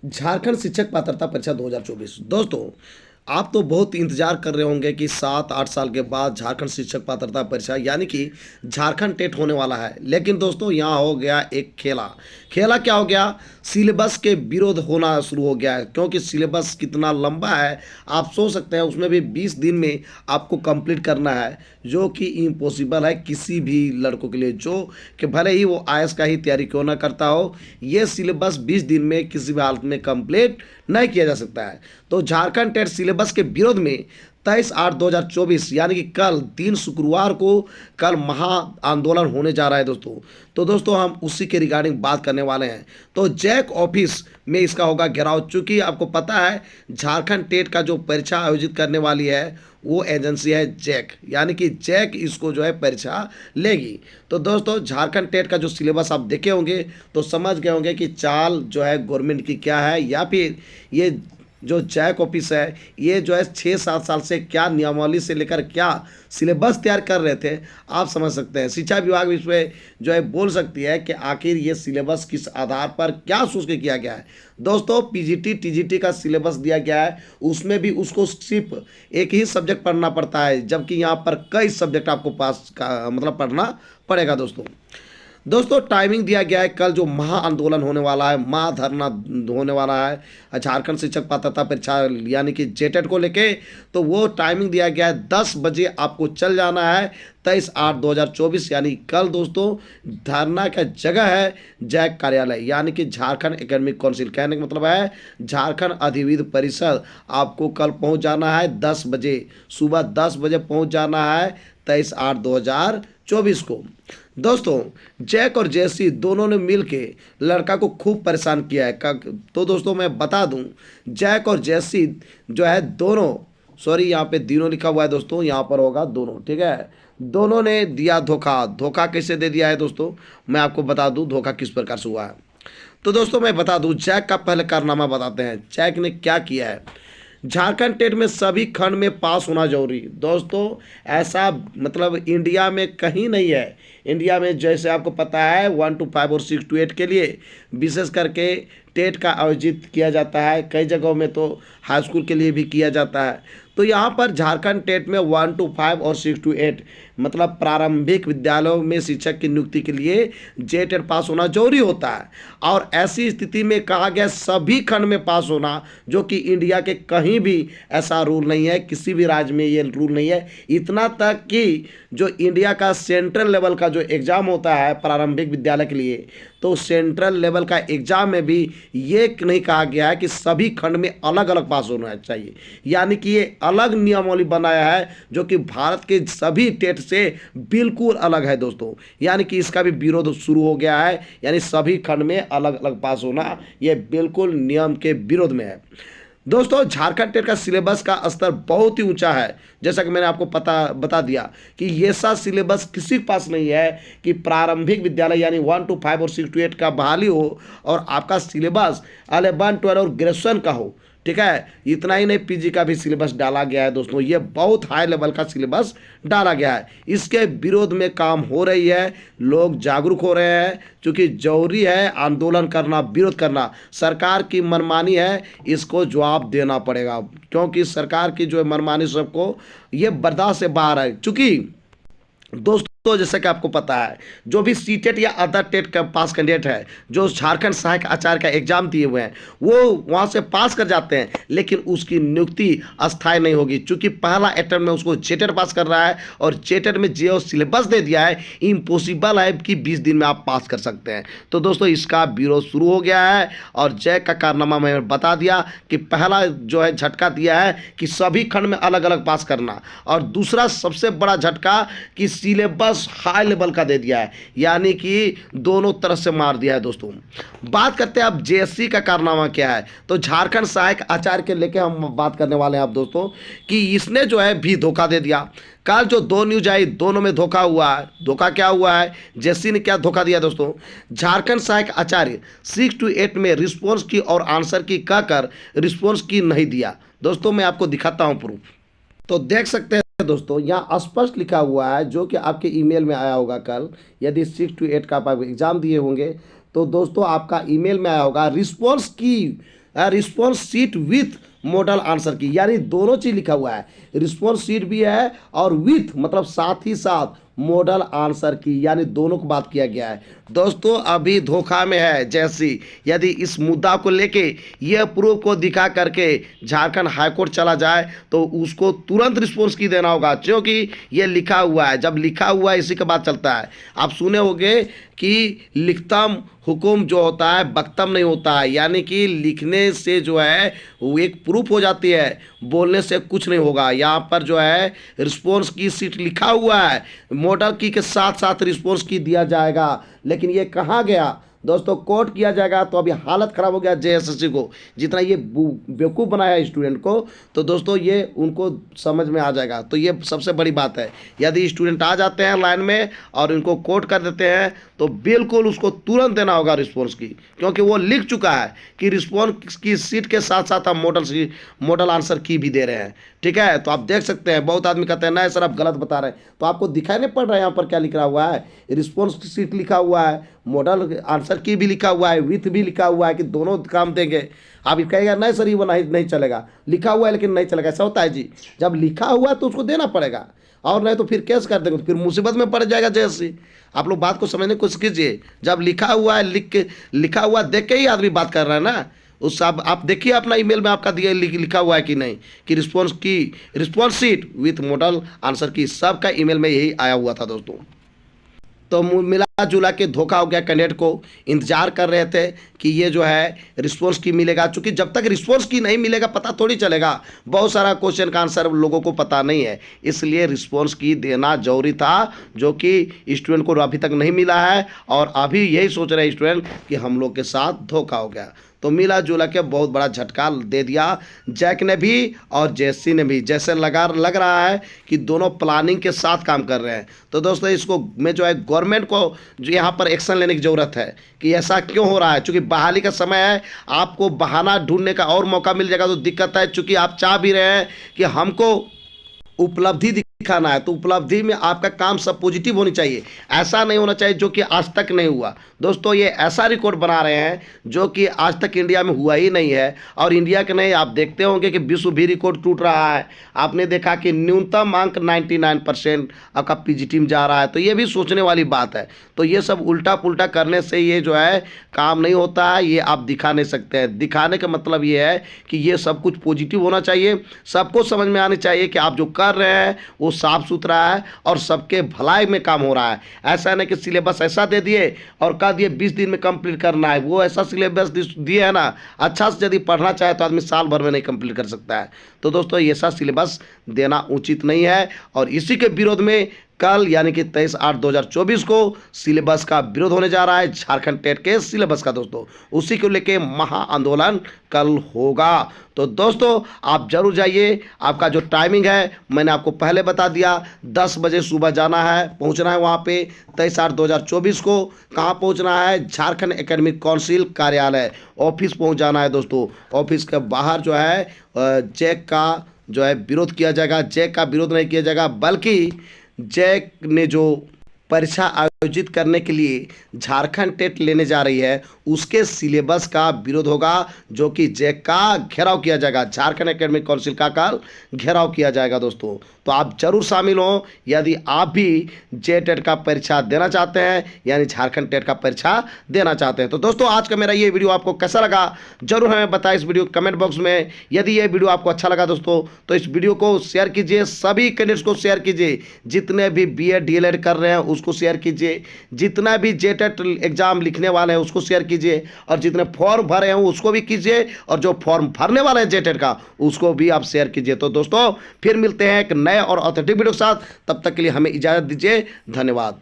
झारखंड शिक्षक पात्रता परीक्षा 2024। दोस्तों, आप तो बहुत इंतजार कर रहे होंगे कि 7-8 साल के बाद झारखंड शिक्षक पात्रता परीक्षा यानी कि झारखंड टेट होने वाला है। लेकिन दोस्तों, यहाँ हो गया एक खेला। खेला क्या हो गया? सिलेबस के विरोध होना शुरू हो गया है, क्योंकि सिलेबस कितना लंबा है आप सोच सकते हैं। उसमें भी 20 दिन में आपको कंप्लीट करना है, जो कि इम्पॉसिबल है किसी भी लड़कों के लिए, जो कि भले ही वो आईएएस का ही तैयारी क्यों ना करता हो, ये सिलेबस 20 दिन में किसी भी हालत में कंप्लीट नहीं किया जा सकता है। तो झारखंड टेट सिलेबस के विरोध में 23/8/2024 यानी कि कल 3 शुक्रवार को कल महा आंदोलन होने जा रहा है दोस्तों। तो दोस्तों, हम उसी के रिगार्डिंग बात करने वाले हैं। तो जैक ऑफिस में इसका होगा घेराव, चूंकि आपको पता है झारखंड टेट का जो परीक्षा आयोजित करने वाली है वो एजेंसी है जैक, यानी कि जैक इसको जो है परीक्षा लेगी। तो दोस्तों, झारखंड टेट का जो सिलेबस आप देखे होंगे तो समझ गए होंगे कि चाल जो है गवर्नमेंट की क्या है, या फिर ये जो जैक ऑफिस है ये जो है 6-7 साल से क्या नियमावली से लेकर क्या सिलेबस तैयार कर रहे थे आप समझ सकते हैं। शिक्षा विभाग इस पर जो है बोल सकती है कि आखिर ये सिलेबस किस आधार पर क्या सोच के किया गया है। दोस्तों, पीजीटी टीजीटी का सिलेबस दिया गया है, उसमें भी उसको सिर्फ एक ही सब्जेक्ट पढ़ना पड़ता है, जबकि यहाँ पर कई सब्जेक्ट आपको पास का मतलब पढ़ना पड़ेगा। दोस्तों, टाइमिंग दिया गया है कल जो महा आंदोलन होने वाला है, महाधरना होने वाला है झारखंड शिक्षक पात्रता परीक्षा यानी कि जेटेट को लेके। तो वो टाइमिंग दिया गया है 10 बजे आपको चल जाना है 23/8/2024 यानी कल। दोस्तों, धरना का जगह है जैक कार्यालय यानी कि झारखंड एकेडमिक काउंसिल, कहने का मतलब है झारखंड अधिविद्य परिषद। आपको कल पहुंच जाना है 10 बजे, सुबह 10 बजे पहुंच जाना है 23/8/2024 को। दोस्तों, जैक और जैसी दोनों ने मिलके लड़का को खूब परेशान किया है। तो दोस्तों, मैं बता दूं, जैक और जैसी जो है दोनों, सॉरी यहाँ पे तीनों लिखा हुआ है दोस्तों, यहाँ पर होगा दोनों, ठीक है। दोनों ने दिया धोखा। धोखा कैसे दे दिया है दोस्तों, मैं आपको बता दूं धोखा किस प्रकार से हुआ है। तो दोस्तों, मैं बता दूं जैक का पहले कारनामा बताते हैं। जैक ने क्या किया है? झारखंड टेट में सभी खंड में पास होना जरूरी। दोस्तों, ऐसा मतलब इंडिया में कहीं नहीं है। इंडिया में जैसे आपको पता है 1 to 5 और 6 to 8 के लिए विशेष करके टेट का आयोजित किया जाता है, कई जगहों में तो हाई स्कूल के लिए भी किया जाता है। तो यहाँ पर झारखंड टेट में 1 to 5 और 6 to 8 मतलब प्रारंभिक विद्यालयों में शिक्षक की नियुक्ति के लिए जेटेट पास होना जरूरी होता है। और ऐसी स्थिति में कहा गया सभी खंड में पास होना, जो कि इंडिया के कहीं भी ऐसा रूल नहीं है, किसी भी राज्य में ये रूल नहीं है। इतना तक कि जो इंडिया का सेंट्रल लेवल का जो एग्ज़ाम होता है प्रारंभिक विद्यालय के लिए, तो सेंट्रल लेवल का एग्ज़ाम में भी ये नहीं कहा गया है कि सभी खंड में अलग अलग पास होना चाहिए, यानी कि ये अलग नियमावली बनाया है जो कि भारत के सभी टेट से बिल्कुल अलग है दोस्तों। यानी कि इसका भी विरोध शुरू हो गया है, यानी सभी खंड में अलग अलग पास होना ये बिल्कुल नियम के विरोध में है। दोस्तों, झारखंड टेट का सिलेबस का स्तर बहुत ही ऊंचा है, जैसा कि मैंने आपको बता दिया कि ये सा सिलेबस किसी के पास नहीं है कि प्रारंभिक विद्यालय यानी 1 to 5 और 6 to 8 का बहाली हो और आपका सिलेबस 11, 12 और ग्रेजुएशन का हो, ठीक है। इतना ही नहीं, पीजी का भी सिलेबस डाला गया है दोस्तों, ये बहुत हाई लेवल का सिलेबस डाला गया है। इसके विरोध में काम हो रही है, लोग जागरूक हो रहे हैं, क्योंकि जरूरी है आंदोलन करना, विरोध करना। सरकार की मनमानी है, इसको जवाब देना पड़ेगा, क्योंकि सरकार की जो मनमानी सबको ये बर्दाश्त से बाहर है। चूँकि दोस्तों, जैसा कि आपको पता है जो भी सीटेट या अदर टेट का पास कैंडिडेट है, जो झारखंड सहायक आचार्य का एग्जाम दिए हुए हैं, वो वहां से पास कर जाते हैं, लेकिन उसकी नियुक्ति अस्थायी नहीं होगी, क्योंकि पहला अटेम्प्ट में उसको जेटेट पास कर रहा है और जेटेट में जो सिलेबस दे दिया है इम्पॉसिबल है कि 20 दिन में आप पास कर सकते हैं। तो दोस्तों, इसका विरोध शुरू हो गया है और जैक का कारनामा मैंने बता दिया कि पहला जो है झटका दिया है कि सभी खंड में अलग अलग पास करना, और दूसरा सबसे बड़ा झटका कि सिलेबस हाई लेवल का दे दिया है, यानी कि दोनों तरफ से मार दिया है। दोस्तों, बात करते हैं अब जेएससी का कारनामा क्या है। तो झारखंड सहायक आचार्य के लेके हम बात करने वाले हैं आप दोस्तों कि इसने जो है भी धोखा दे दिया। कल जो 2 न्यूज आई, दोनों में धोखा हुआ है। धोखा क्या हुआ है, जेएससी ने क्या धोखा दिया दोस्तों? झारखंड सहायक आचार्य 6 to 8 में रिस्पॉन्स की और आंसर की कहकर रिस्पॉन्स की नहीं दिया। दोस्तों, मैं आपको दिखाता हूं प्रूफ, तो देख सकते हैं दोस्तों, यहाँ स्पष्ट लिखा हुआ है, जो कि आपके ईमेल में आया होगा कल। यदि 6 to 8 का आप एग्ज़ाम दिए होंगे तो दोस्तों आपका ईमेल में आया होगा रिस्पॉन्स की response sheet with model answer की, यानी दोनों चीज लिखा हुआ है, रिस्पॉन्स शीट भी है और विथ मतलब साथ ही साथ मॉडल आंसर की, यानी दोनों को बात किया गया है। दोस्तों अभी धोखा में है जैसी, यदि इस मुद्दा को लेके यह प्रूफ को दिखा करके झारखंड हाईकोर्ट चला जाए तो उसको तुरंत रिस्पॉन्स की देना होगा, क्योंकि ये लिखा हुआ है, जब लिखा हुआ है इसी के बाद चलता है। आप सुने होंगे कि लिखतम हुकुम जो होता है बख्तम नहीं होता है, यानी कि लिखने से जो है वो एक प्रूफ हो जाती है, बोलने से कुछ नहीं होगा। यहाँ पर जो है रिस्पॉन्स की सीट लिखा हुआ है, मॉडल की के साथ साथ रिस्पॉन्स की दिया जाएगा, लेकिन ये कहाँ गया दोस्तों, कोर्ट किया जाएगा। तो अभी हालत ख़राब हो गया जेएसएससी को, जितना ये बेवकूफ़ बनाया है स्टूडेंट को, तो दोस्तों ये उनको समझ में आ जाएगा। तो ये सबसे बड़ी बात है, यदि स्टूडेंट आ जाते हैं लाइन में और इनको कोर्ट कर देते हैं तो बिल्कुल उसको तुरंत देना होगा रिस्पॉन्स की, क्योंकि वो लिख चुका है कि रिस्पॉन्स की सीट के साथ साथ हम मॉडल आंसर की भी दे रहे हैं। ठीक है, तो आप देख सकते हैं बहुत आदमी कहते हैं नहीं सर आप गलत बता रहे हैं, तो आपको दिखाई नहीं पड़ रहा है यहाँ पर क्या लिखा हुआ है, रिस्पॉन्स की सीट लिखा हुआ है, मॉडल आंसर की भी लिखा हुआ है, विथ भी लिखा हुआ है कि दोनों काम देंगे। आप कहेगा नहीं सर ये वो नहीं चलेगा, लिखा हुआ है लेकिन नहीं चलेगा, ऐसा होता है जी। जब लिखा हुआ है तो उसको देना पड़ेगा, और नहीं तो फिर केस कर देंगे, तो फिर मुसीबत में पड़ जाएगा जैसे। आप लोग बात को समझने की कोशिश कीजिए, जब लिखा हुआ है लिखा हुआ देख के ही आदमी बात कर रहा है ना। उस आप देखिए अपना ईमेल में आपका दिया लिखा हुआ है कि नहीं, कि response sheet with model answer की, सबका ईमेल में यही आया हुआ था दोस्तों। तो मिला जुला के धोखा हो गया, कैंडिडेट को इंतजार कर रहे थे कि ये जो है रिस्पॉन्स की मिलेगा, चूंकि जब तक रिस्पॉन्स की नहीं मिलेगा पता थोड़ी चलेगा, बहुत सारा क्वेश्चन का आंसर लोगों को पता नहीं है, इसलिए रिस्पॉन्स की देना जरूरी था, जो कि स्टूडेंट को अभी तक नहीं मिला है, और अभी यही सोच रहे हैं स्टूडेंट कि हम लोग के साथ धोखा हो गया। तो मिला जुला के बहुत बड़ा झटका दे दिया जैक ने भी और जेसी ने भी, जैसे लग रहा है कि दोनों प्लानिंग के साथ काम कर रहे हैं। तो दोस्तों इसको में जो है गवर्नमेंट को जो यहाँ पर एक्शन लेने की ज़रूरत है कि ऐसा क्यों हो रहा है, चूँकि बहाली का समय है, आपको बहाना ढूंढने का और मौका मिल जाएगा तो दिक्कत है, चूँकि आप चाह भी रहे हैं कि हमको उपलब्धि दिखाना है, तो उपलब्धि में आपका काम सब पॉजिटिव होनी चाहिए, ऐसा नहीं होना चाहिए जो कि आज तक नहीं हुआ। दोस्तों ये ऐसा रिकॉर्ड बना रहे हैं जो कि आज तक इंडिया में हुआ ही नहीं है, और इंडिया के नहीं, आप देखते होंगे कि विश्व भी रिकॉर्ड टूट रहा है। आपने देखा कि न्यूनतम अंक 99% आपका पॉजिटिव जा रहा है, तो ये भी सोचने वाली बात है। तो ये सब उल्टा पुल्टा करने से ये जो है काम नहीं होता है, ये आप दिखा नहीं सकते हैं। दिखाने का मतलब ये है कि ये सब कुछ पॉजिटिव होना चाहिए, सबको समझ में आनी चाहिए कि आप जो कर रहे हैं वो साफ सुथरा है और सबके भलाई में काम हो रहा है। ऐसा नहीं कि सिलेबस ऐसा दे दिए और कह दिए 20 दिन में कंप्लीट करना है, वो ऐसा सिलेबस दिए है ना, अच्छा से यदि पढ़ना चाहे तो आदमी साल भर में नहीं कंप्लीट कर सकता है। तो दोस्तों ऐसा सिलेबस देना उचित नहीं है, और इसी के विरोध में कल यानी कि 23/8/2024 को सिलेबस का विरोध होने जा रहा है, झारखंड टेट के सिलेबस का दोस्तों, उसी को लेके महा आंदोलन कल होगा। तो दोस्तों आप जरूर जाइए, आपका जो टाइमिंग है मैंने आपको पहले बता दिया, 10 बजे सुबह जाना है, पहुंचना है वहां पे 23/8/2024 को। कहां पहुंचना है, झारखंड एकेडमिक काउंसिल कार्यालय ऑफिस पहुंच जाना है दोस्तों। ऑफिस के बाहर जो है जैक का जो है विरोध किया जाएगा, जैक का विरोध नहीं किया जाएगा, बल्कि जैक ने जो परीक्षा आयोजित करने के लिए झारखंड टेट लेने जा रही है उसके सिलेबस का विरोध होगा, जो कि जैक का घेराव किया जाएगा, झारखंड एकेडमिक काउंसिल का कल घेराव किया जाएगा दोस्तों। तो आप जरूर शामिल हों यदि आप भी जे टेट का परीक्षा देना चाहते हैं, यानी झारखंड टेट का परीक्षा देना चाहते हैं। तो दोस्तों आज का मेरा ये वीडियो आपको कैसा लगा जरूर हमें बताएं इस वीडियो कमेंट बॉक्स में। यदि ये वीडियो आपको अच्छा लगा दोस्तों तो इस वीडियो को शेयर कीजिए, सभी कैंडिडेट्स को शेयर कीजिए, जितने भी BEd DLEd कर रहे हैं उसको शेयर कीजिए, जितना भी जे टेट एग्जाम लिखने वाले हैं उसको शेयर कीजिए, और जितने फॉर्म भरे हैं उसको भी कीजिए, और जो फॉर्म भरने वाले हैं जे टेट का उसको भी आप शेयर कीजिए। तो दोस्तों फिर मिलते हैं एक नए और ऑथेंटिक वीडियो के साथ, तब तक के लिए हमें इजाज़त दीजिए, धन्यवाद।